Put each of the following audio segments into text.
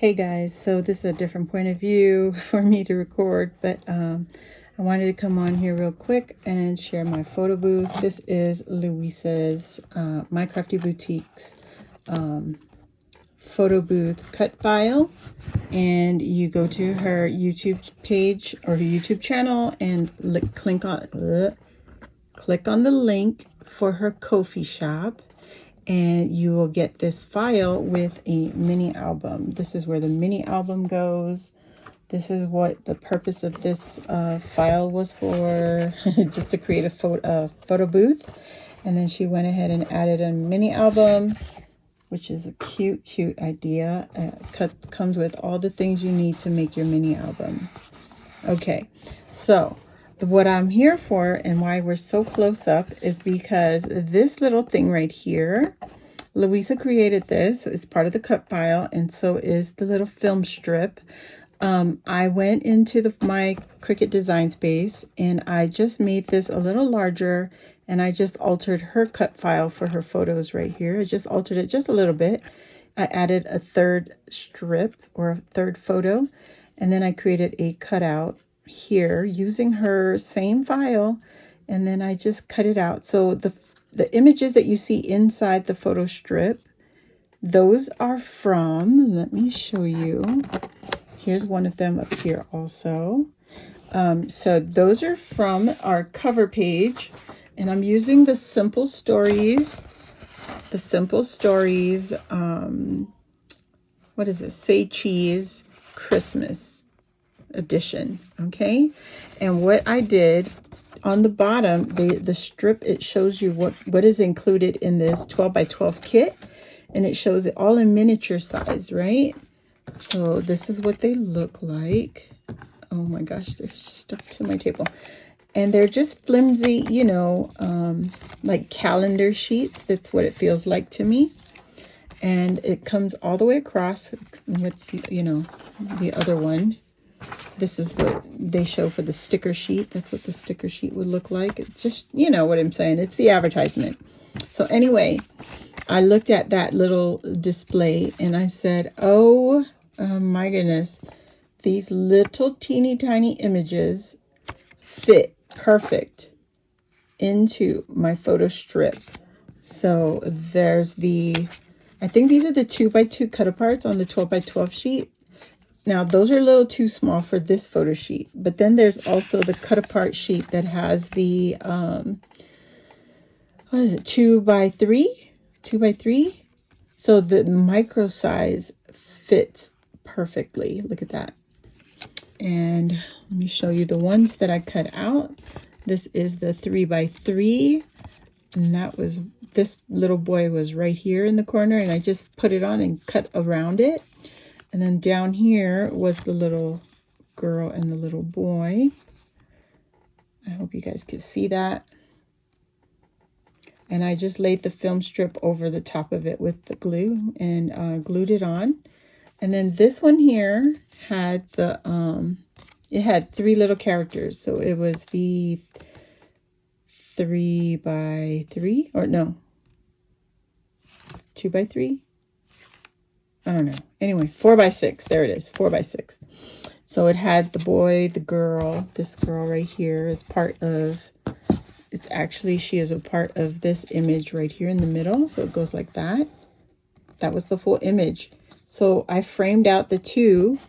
Hey guys, so this is a different point of view for me to record, but I wanted to come on here real quick and share my photo booth. This is Luisa's My Crafty Boutiques photo booth cut file, and you go to her YouTube page or her YouTube channel and click on the link for her Ko-fi shop, and you will get this file with a mini album. This is where the mini album goes. This is what the purpose of this file was for, just to create a photo booth. And then she went ahead and added a mini album, which is a cute idea. Comes with all the things you need to make your mini album. Okay, so what I'm here for and why we're so close up is because this little thing right here, Luisa created this. It's part of the cut file, and so is the little film strip. I went into my Cricut design space and I just made this a little larger, and I just altered her cut file for her photos right here. I just altered it just a little bit. I added a third strip or a third photo, and then I created a cutout here using her same file, and then I just cut it out. So the images that you see inside the photo strip, those are from, let me show you. Here's one of them up here also. So those are from our cover page, and I'm using the Simple Stories, what is it? Say Cheese Christmas edition. Okay. And what I did on the bottom, the strip, it shows you what is included in this 12 by 12 kit, and it shows it all in miniature size, right? So this is what they look like. Oh my gosh, they're stuck to my table. And they're just flimsy, you know, like calendar sheets. That's what it feels like to me. And it comes all the way across with, the other one. This is what they show for the sticker sheet. That's what the sticker sheet would look like. It's just, you know what I'm saying. It's the advertisement. So anyway, I looked at that little display and I said, oh my goodness, these little teeny tiny images fit perfect into my photo strip. So there's I think these are the 2x2 cut aparts on the 12 by 12 sheet. Now, those are a little too small for this photo sheet, but then there's also the cut apart sheet that has the, what is it, 2x3? 2x3? So the micro size fits perfectly. Look at that. And let me show you the ones that I cut out. This is the 3x3, and this little boy was right here in the corner, and I just put it on and cut around it. And then down here was the little girl and the little boy. I hope you guys can see that. And I just laid the film strip over the top of it with the glue and glued it on. And then this one here had it had three little characters. So it was the 3x3, or no, 2x3. I don't know. Anyway, 4x6. There it is. 4x6. So it had the boy, the girl. This girl right here is she is a part of this image right here in the middle. So it goes like that. That was the full image. So I framed out the two,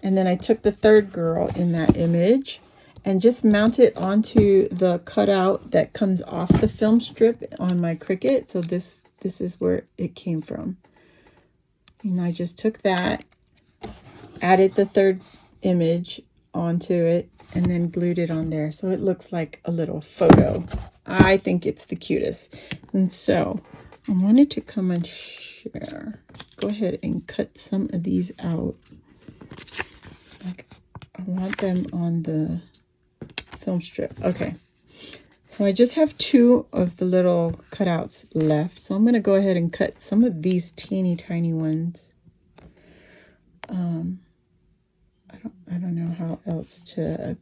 and then I took the third girl in that image and just mounted it onto the cutout that comes off the film strip on my Cricut. So this is where it came from. And I just took that, added the third image onto it, and then glued it on there. So it looks like a little photo. I think it's the cutest. And so I wanted to come and share. Go ahead and cut some of these out. Like, I want them on the film strip. Okay. So I just have two of the little cutouts left. So I'm going to go ahead and cut some of these teeny tiny ones. I don't know how else to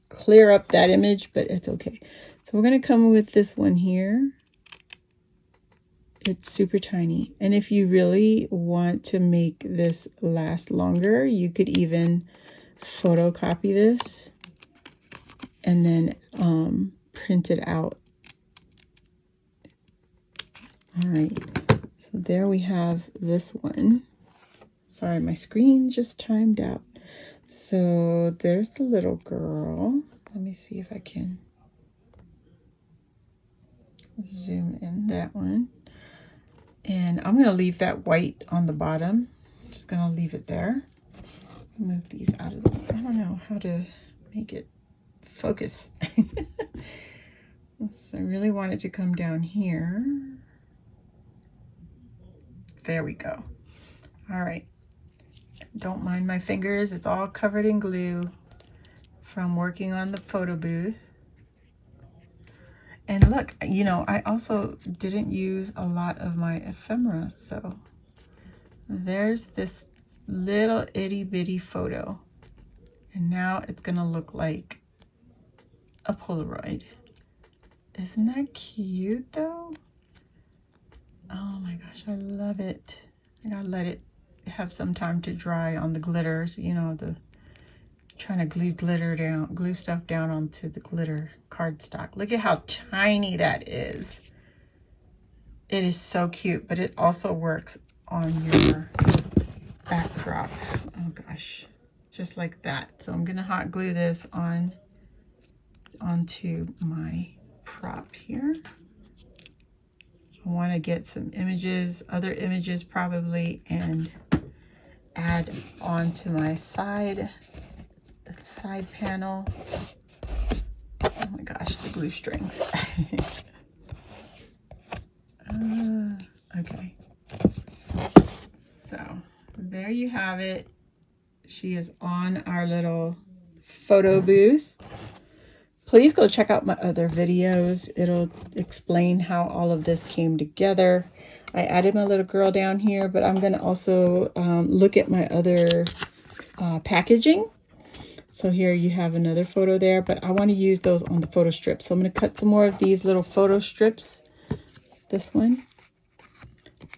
clear up that image, but it's okay. So we're going to come with this one here. It's super tiny. And if you really want to make this last longer, you could even photocopy this and then print it out. All right, so there we have this one. Sorry, my screen just timed out. So there's the little girl. Let me see if I can zoom in that one. And I'm going to leave that white on the bottom. Just going to leave it there. Move these out of the way. I don't know how to make it focus. I really want it to come down here. There we go. All right. Don't mind my fingers. It's all covered in glue from working on the photo booth. And look, you know, I also didn't use a lot of my ephemera. So there's this little itty bitty photo. And now it's going to look like a Polaroid. Isn't that cute though? Oh my gosh, I love it. I gotta let it have some time to dry on the glitters. You know, the trying to glue stuff down onto the glitter cardstock. Look at how tiny that is. It is so cute, but it also works on your backdrop. Oh gosh, just like that. So I'm gonna hot glue this onto my prop here. I want to get some images, other images probably, and add onto my side panel. Oh my gosh, the glue strings. Okay. So there you have it. She is on our little photo booth. Please go check out my other videos. It'll explain how all of this came together. I added my little girl down here, but I'm going to also look at my other packaging. So here you have another photo there, but I want to use those on the photo strips. So I'm going to cut some more of these little photo strips. This one.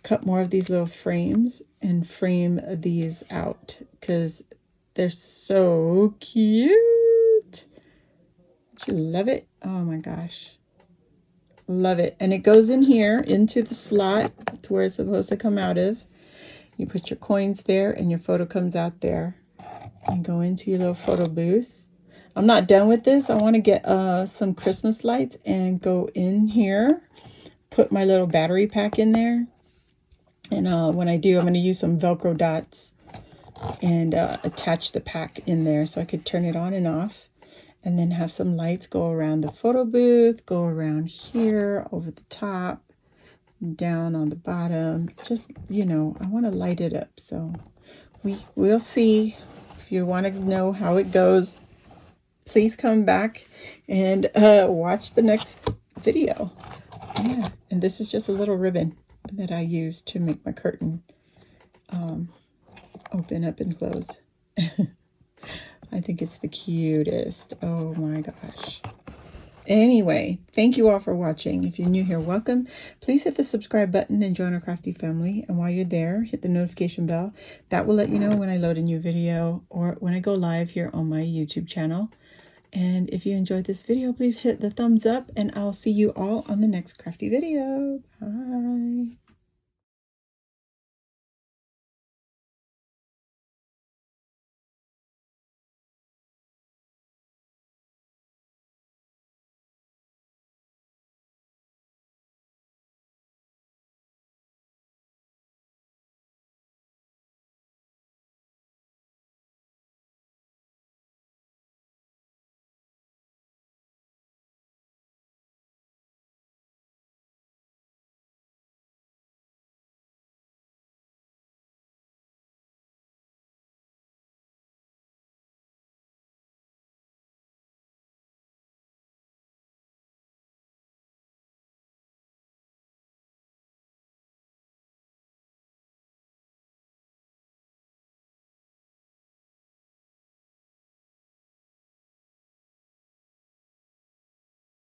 Cut more of these little frames and frame these out because they're so cute. You love it? Oh my gosh. Love it. And it goes in here into the slot. That's where it's supposed to come out of. You put your coins there and your photo comes out there. And go into your little photo booth. I'm not done with this. I want to get some Christmas lights and go in here. Put my little battery pack in there. And when I do, I'm going to use some Velcro dots and attach the pack in there so I could turn it on and off. And then have some lights go around the photo booth, go around here, over the top, down on the bottom. Just, you know, I want to light it up. So we'll see. If you want to know how it goes, please come back and watch the next video. Yeah, and this is just a little ribbon that I use to make my curtain open up and close. I think it's the cutest. Oh my gosh. Anyway, thank you all for watching. If you're new here, welcome. Please hit the subscribe button and join our crafty family. And while you're there, hit the notification bell. That will let you know when I load a new video or when I go live here on my YouTube channel. And if you enjoyed this video, please hit the thumbs up and I'll see you all on the next crafty video. Bye.